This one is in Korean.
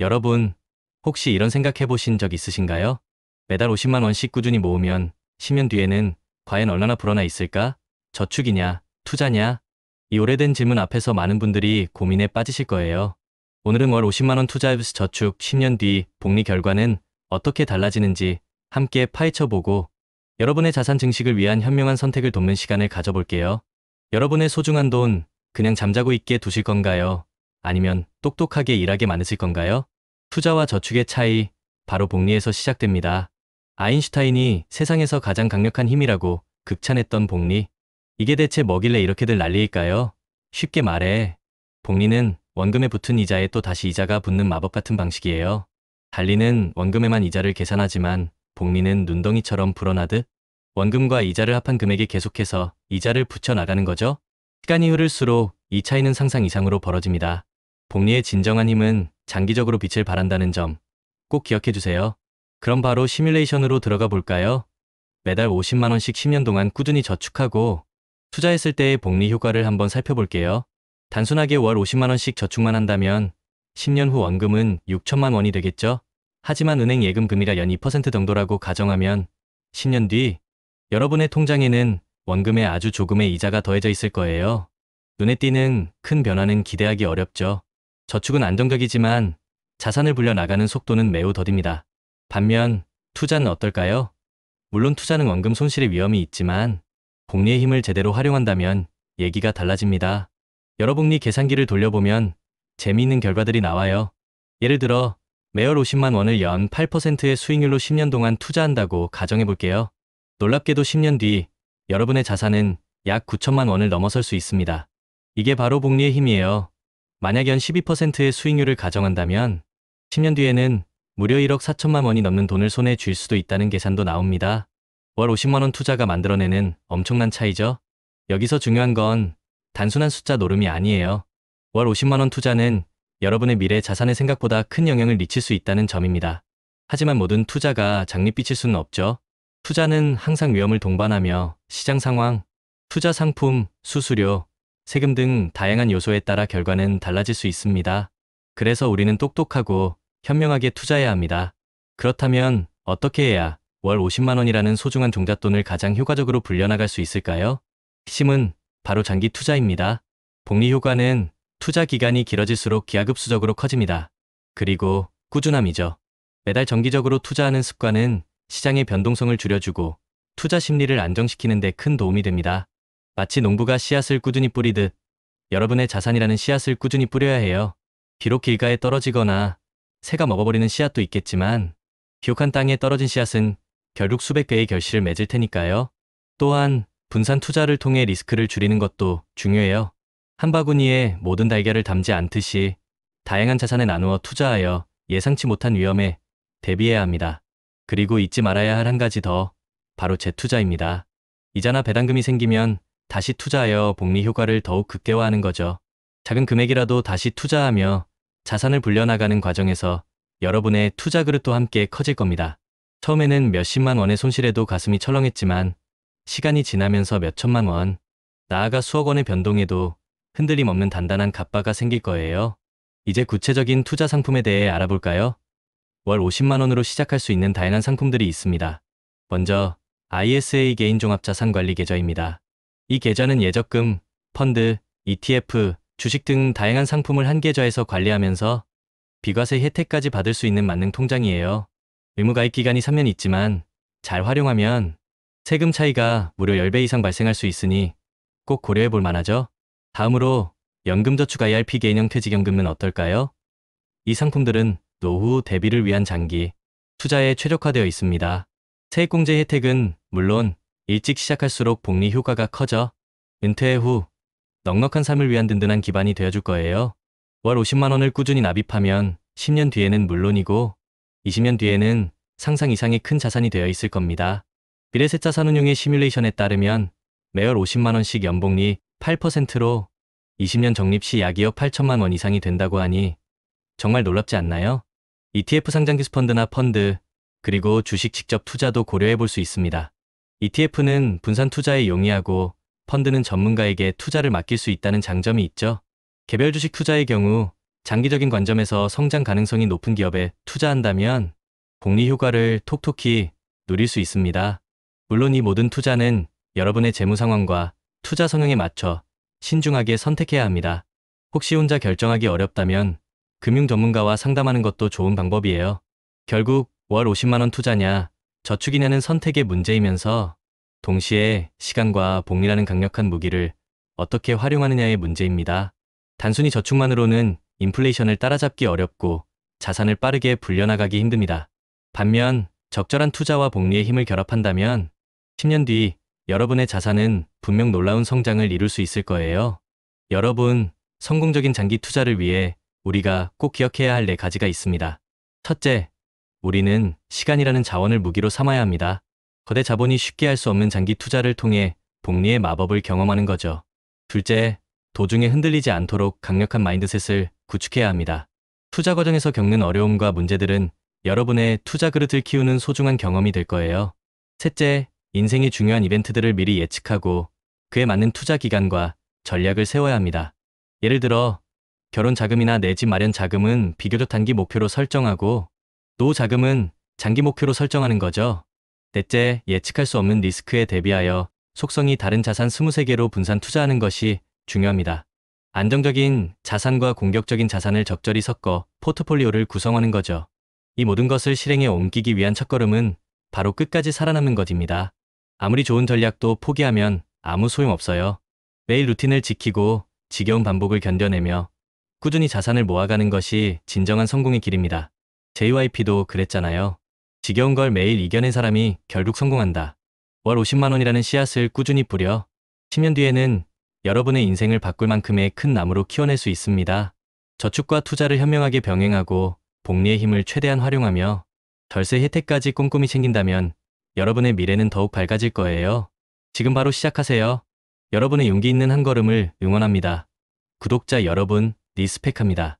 여러분, 혹시 이런 생각 해보신 적 있으신가요? 매달 50만 원씩 꾸준히 모으면 10년 뒤에는 과연 얼마나 불어나 있을까? 저축이냐, 투자냐? 이 오래된 질문 앞에서 많은 분들이 고민에 빠지실 거예요. 오늘은 월 50만 원 투자 vs 저축 10년 뒤 복리 결과는 어떻게 달라지는지 함께 파헤쳐보고 여러분의 자산 증식을 위한 현명한 선택을 돕는 시간을 가져볼게요. 여러분의 소중한 돈 그냥 잠자고 있게 두실 건가요? 아니면 똑똑하게 일하게 만드실 건가요? 투자와 저축의 차이, 바로 복리에서 시작됩니다. 아인슈타인이 세상에서 가장 강력한 힘이라고 극찬했던 복리. 이게 대체 뭐길래 이렇게들 난리일까요? 쉽게 말해, 복리는 원금에 붙은 이자에 또 다시 이자가 붙는 마법 같은 방식이에요. 달리는 원금에만 이자를 계산하지만 복리는 눈덩이처럼 불어나듯 원금과 이자를 합한 금액에 계속해서 이자를 붙여 나가는 거죠. 시간이 흐를수록 이 차이는 상상 이상으로 벌어집니다. 복리의 진정한 힘은 장기적으로 빛을 발한다는 점 꼭 기억해 주세요. 그럼 바로 시뮬레이션으로 들어가 볼까요? 매달 50만 원씩 10년 동안 꾸준히 저축하고 투자했을 때의 복리 효과를 한번 살펴볼게요. 단순하게 월 50만 원씩 저축만 한다면 10년 후 원금은 6천만 원이 되겠죠? 하지만 은행 예금 금리가 연 2% 정도라고 가정하면 10년 뒤 여러분의 통장에는 원금에 아주 조금의 이자가 더해져 있을 거예요. 눈에 띄는 큰 변화는 기대하기 어렵죠. 저축은 안정적이지만 자산을 불려나가는 속도는 매우 더딥니다. 반면 투자는 어떨까요? 물론 투자는 원금 손실의 위험이 있지만 복리의 힘을 제대로 활용한다면 얘기가 달라집니다. 여러 복리 계산기를 돌려보면 재미있는 결과들이 나와요. 예를 들어 매월 50만 원을 연 8%의 수익률로 10년 동안 투자한다고 가정해볼게요. 놀랍게도 10년 뒤 여러분의 자산은 약 9천만 원을 넘어설 수 있습니다. 이게 바로 복리의 힘이에요. 만약 연 12%의 수익률을 가정한다면 10년 뒤에는 무려 1억 4천만 원이 넘는 돈을 손에 쥘 수도 있다는 계산도 나옵니다. 월 50만 원 투자가 만들어내는 엄청난 차이죠. 여기서 중요한 건 단순한 숫자 노름이 아니에요. 월 50만 원 투자는 여러분의 미래 자산에 생각보다 큰 영향을 미칠 수 있다는 점입니다. 하지만 모든 투자가 장밋빛일 수는 없죠. 투자는 항상 위험을 동반하며 시장 상황, 투자 상품, 수수료, 세금 등 다양한 요소에 따라 결과는 달라질 수 있습니다. 그래서 우리는 똑똑하고 현명하게 투자해야 합니다. 그렇다면 어떻게 해야 월 50만 원이라는 소중한 종잣돈을 가장 효과적으로 불려나갈 수 있을까요? 핵심은 바로 장기 투자입니다. 복리 효과는 투자 기간이 길어질수록 기하급수적으로 커집니다. 그리고 꾸준함이죠. 매달 정기적으로 투자하는 습관은 시장의 변동성을 줄여주고 투자 심리를 안정시키는 데 큰 도움이 됩니다. 마치 농부가 씨앗을 꾸준히 뿌리듯 여러분의 자산이라는 씨앗을 꾸준히 뿌려야 해요. 비록 길가에 떨어지거나 새가 먹어버리는 씨앗도 있겠지만 비옥한 땅에 떨어진 씨앗은 결국 수백 배의 결실을 맺을 테니까요. 또한 분산 투자를 통해 리스크를 줄이는 것도 중요해요. 한 바구니에 모든 달걀을 담지 않듯이 다양한 자산에 나누어 투자하여 예상치 못한 위험에 대비해야 합니다. 그리고 잊지 말아야 할 한 가지 더, 바로 재투자입니다. 이자나 배당금이 생기면 다시 투자하여 복리 효과를 더욱 극대화하는 거죠. 작은 금액이라도 다시 투자하며 자산을 불려나가는 과정에서 여러분의 투자 그릇도 함께 커질 겁니다. 처음에는 몇십만 원의 손실에도 가슴이 철렁했지만 시간이 지나면서 몇천만 원, 나아가 수억 원의 변동에도 흔들림 없는 단단한 갓바가 생길 거예요. 이제 구체적인 투자 상품에 대해 알아볼까요? 월 50만 원으로 시작할 수 있는 다양한 상품들이 있습니다. 먼저 ISA 개인종합자산관리 계좌입니다. 이 계좌는 예적금, 펀드, ETF, 주식 등 다양한 상품을 한 계좌에서 관리하면서 비과세 혜택까지 받을 수 있는 만능 통장이에요. 의무가입 기간이 3년 있지만 잘 활용하면 세금 차이가 무려 10배 이상 발생할 수 있으니 꼭 고려해 볼 만하죠. 다음으로 연금저축 IRP 개인형 퇴직연금은 어떨까요? 이 상품들은 노후 대비를 위한 장기 투자에 최적화되어 있습니다. 세액공제 혜택은 물론 일찍 시작할수록 복리 효과가 커져 은퇴 후 넉넉한 삶을 위한 든든한 기반이 되어줄 거예요. 월 50만 원을 꾸준히 납입하면 10년 뒤에는 물론이고 20년 뒤에는 상상 이상의 큰 자산이 되어 있을 겁니다. 미래세자산운용의 시뮬레이션에 따르면 매월 50만 원씩 연복리 8%로 20년 적립 시 약 2억 8천만 원 이상이 된다고 하니 정말 놀랍지 않나요? ETF 상장 기수펀드나 펀드, 그리고 주식 직접 투자도 고려해 볼 수 있습니다. ETF는 분산 투자에 용이하고 펀드는 전문가에게 투자를 맡길 수 있다는 장점이 있죠. 개별 주식 투자의 경우 장기적인 관점에서 성장 가능성이 높은 기업에 투자한다면 복리 효과를 톡톡히 누릴 수 있습니다. 물론 이 모든 투자는 여러분의 재무 상황과 투자 성향에 맞춰 신중하게 선택해야 합니다. 혹시 혼자 결정하기 어렵다면 금융 전문가와 상담하는 것도 좋은 방법이에요. 결국 월 50만 원 투자냐, 저축이냐는 선택의 문제이면서 동시에 시간과 복리라는 강력한 무기를 어떻게 활용하느냐의 문제입니다. 단순히 저축만으로는 인플레이션을 따라잡기 어렵고 자산을 빠르게 불려나가기 힘듭니다. 반면 적절한 투자와 복리의 힘을 결합한다면 10년 뒤 여러분의 자산은 분명 놀라운 성장을 이룰 수 있을 거예요. 여러분, 성공적인 장기 투자를 위해 우리가 꼭 기억해야 할 4가지가 있습니다. 첫째, 우리는 시간이라는 자원을 무기로 삼아야 합니다. 거대 자본이 쉽게 할 수 없는 장기 투자를 통해 복리의 마법을 경험하는 거죠. 둘째, 도중에 흔들리지 않도록 강력한 마인드셋을 구축해야 합니다. 투자 과정에서 겪는 어려움과 문제들은 여러분의 투자 그릇을 키우는 소중한 경험이 될 거예요. 셋째, 인생의 중요한 이벤트들을 미리 예측하고 그에 맞는 투자 기간과 전략을 세워야 합니다. 예를 들어 결혼 자금이나 내 집 마련 자금은 비교적 단기 목표로 설정하고 노후 자금은 장기 목표로 설정하는 거죠. 넷째, 예측할 수 없는 리스크에 대비하여 속성이 다른 자산 23개로 분산 투자하는 것이 중요합니다. 안정적인 자산과 공격적인 자산을 적절히 섞어 포트폴리오를 구성하는 거죠. 이 모든 것을 실행에 옮기기 위한 첫걸음은 바로 끝까지 살아남는 것입니다. 아무리 좋은 전략도 포기하면 아무 소용없어요. 매일 루틴을 지키고 지겨운 반복을 견뎌내며 꾸준히 자산을 모아가는 것이 진정한 성공의 길입니다. JYP도 그랬잖아요. 지겨운 걸 매일 이겨낸 사람이 결국 성공한다. 월 50만 원이라는 씨앗을 꾸준히 뿌려 10년 뒤에는 여러분의 인생을 바꿀 만큼의 큰 나무로 키워낼 수 있습니다. 저축과 투자를 현명하게 병행하고 복리의 힘을 최대한 활용하며 절세 혜택까지 꼼꼼히 챙긴다면 여러분의 미래는 더욱 밝아질 거예요. 지금 바로 시작하세요. 여러분의 용기 있는 한 걸음을 응원합니다. 구독자 여러분, 리스펙합니다.